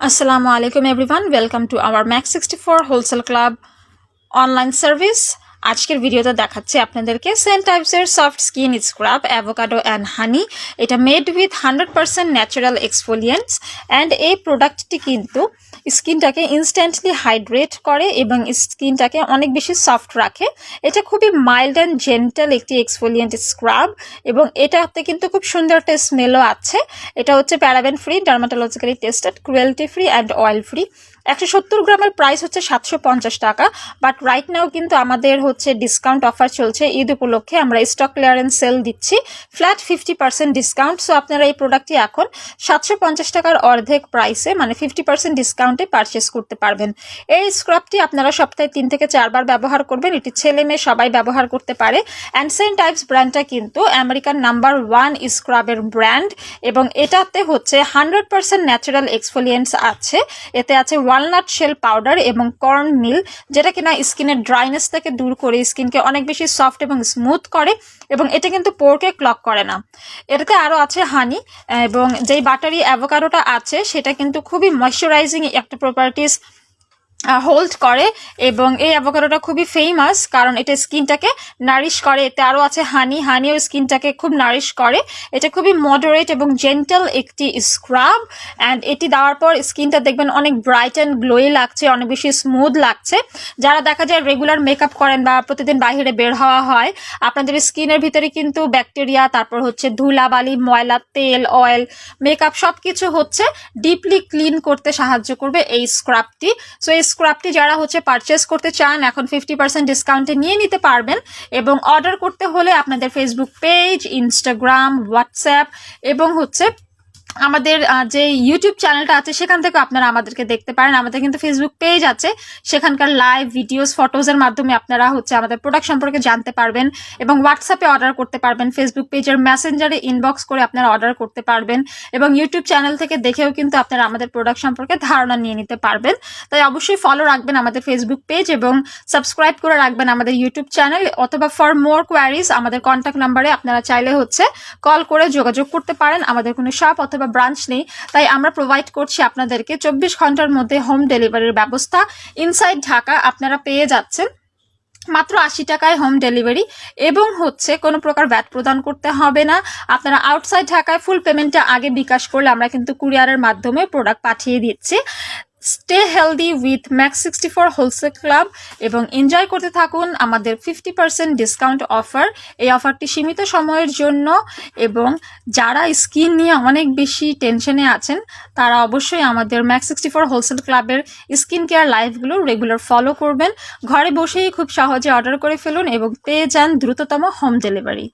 Assalamu alaikum everyone, welcome to our Mak64 Wholesale Club online service. আজকের ভিডিওতে দেখাচ্ছি আপনাদেরকে St.Ives এর soft skin scrub avocado and honey. এটা made with 100% natural exfoliants and এই প্রোডাক্টটি কিন্তু স্কিনটাকে ইনস্ট্যান্টলি হাইড্রেট করে এবং স্কিনটাকে অনেক বেশি সফট রাখে। এটা খুবই মাইল্ড অ্যান্ড জেন্টাল একটি এক্সফোলিয়েন্ট স্ক্রাব এবং এটাতে কিন্তু খুব সুন্দর একটা স্মেলও আছে। এটা হচ্ছে paraben free, dermatologically tested, cruelty free and oil free. 170 গ্রামের প্রাইস হচ্ছে 750 টাকা, বাট রাইট নাও কিন্তু আমাদের হচ্ছে ডিসকাউন্ট অফার চলছে। ঈদ উপলক্ষে আমরা স্টক ক্লিয়ারেন্স সেল দিচ্ছি, ফ্ল্যাট 50% ডিসকাউন্ট। সো আপনারা এই প্রোডাক্টটি এখন 750 টাকার অর্ধেক প্রাইসে মানে 50% ডিসকাউন্টে পারচেস করতে পারবেন। এই স্ক্রাবটি আপনারা সপ্তাহে 3 থেকে 4 বার ব্যবহার করবেন। এটি ছেলে মেয়ে সবাই ব্যবহার করতে পারে। অ্যান্ড St.Ives ব্র্যান্ডটা কিন্তু আমেরিকান নাম্বার 1 স্ক্রাবের ব্র্যান্ড এবং এটাতে হচ্ছে 100% ন্যাচারাল এক্সফোলিয়েন্টস আছে। এতে আছে ওয়ালনাট শেল পাউডার এবং কর্ন মিল, যেটা কিনা স্কিনের ড্রাইনেস থেকে দূর করে স্কিনকে অনেক বেশি সফট এবং স্মুথ করে এবং এটা কিন্তু পোরকে ক্লগ করে না। এটাতে আরও আছে হানি এবং যেই বাটারি অ্যাভোকাডোটা আছে সেটা কিন্তু খুবই ময়শ্চারাইজিং একটা প্রপার্টিস হোল্ড করে এবং এই অ্যাভোকাডোটা খুবই ফেমাস কারণ এটা স্কিনটাকে নারিশ করে। এতে আরও আছে হানি, হানিও স্কিনটাকে খুব নারিশ করে। এটা খুবই মডারেট এবং জেন্টাল একটি স্ক্রাব অ্যান্ড এটি দেওয়ার পর স্কিনটা দেখবেন অনেক ব্রাইট অ্যান্ড গ্লোই লাগছে, অনেক বেশি স্মুথ লাগছে। যারা দেখা যায় রেগুলার মেকআপ করেন বা প্রতিদিন বাইরে বের হওয়া হয়, আপনাদের স্কিনের ভিতরে কিন্তু ব্যাকটেরিয়া, তারপর হচ্ছে ধুলাবালি, ময়লা, তেল, অয়েল, মেকআপ সব কিছু হচ্ছে ডিপলি ক্লিন করতে সাহায্য করবে এই স্ক্রাবটি। সো এই স্ক্রাবটি যারা হচ্ছে পারচেস করতে চান এখন 50% ডিসকাউন্টে নিয়ে নিতে পারবেন এবং অর্ডার করতে হলে আপনাদের ফেসবুক পেজ, ইনস্টাগ্রাম, হোয়াটসঅ্যাপ এবং হচ্ছে আমাদের যে ইউটিউব চ্যানেলটা আছে সেখান থেকে আপনারা আমাদেরকে দেখতে পারেন। আমাদের কিন্তু ফেসবুক পেজ আছে, সেখানকার লাইভ ভিডিওস, ফটোজের মাধ্যমে আপনারা হচ্ছে আমাদের প্রোডাক্ট সম্পর্কে জানতে পারবেন এবং হোয়াটসঅ্যাপে অর্ডার করতে পারবেন। ফেসবুক পেজের মেসেঞ্জারে ইনবক্স করে আপনারা অর্ডার করতে পারবেন এবং ইউটিউব চ্যানেল থেকে দেখেও কিন্তু আপনারা আমাদের প্রোডাক্ট সম্পর্কে ধারণা নিয়ে নিতে পারবেন। তাই অবশ্যই ফলো রাখবেন আমাদের ফেসবুক পেজ এবং সাবস্ক্রাইব করে রাখবেন আমাদের ইউটিউব চ্যানেল। অথবা ফর মোর কোয়ারিজ আমাদের কন্ট্যাক্ট নাম্বারে আপনারা চাইলে হচ্ছে কল করে যোগাযোগ করতে পারেন। আমাদের কোনো শপ অথবা ব্রাঞ্চ নেই, তাই আমরা প্রোভাইড করছি আপনাদেরকে 24 ঘন্টার মধ্যে হোম ডেলিভারির ব্যবস্থা। ইনসাইড ঢাকা আপনারা পেয়ে যাচ্ছেন মাত্র 80 টাকায় হোম ডেলিভারি এবং হচ্ছে কোনো প্রকার ভ্যাট প্রদান করতে হবে না। আপনারা আউটসাইড ঢাকায় ফুল পেমেন্টটা আগে বিকাশ করলে আমরা কিন্তু কুরিয়ারের মাধ্যমে প্রোডাক্ট পাঠিয়ে দিচ্ছি। Stay healthy with Mak64 wholesale club এবং এনজয় করতে থাকুন আমাদের 50% ডিসকাউন্ট অফার। এই অফারটি সীমিত সময়ের জন্য এবং যারা স্কিন নিয়ে অনেক বেশি টেনশনে আছেন তারা অবশ্যই আমাদের Mak64 হোলসেল ক্লাবের স্কিন কেয়ার লাইভগুলো রেগুলার ফলো করবেন। ঘরে বসেই খুব সহজে অর্ডার করে ফেলুন এবং পেয়ে যান দ্রুততম হোম ডেলিভারি।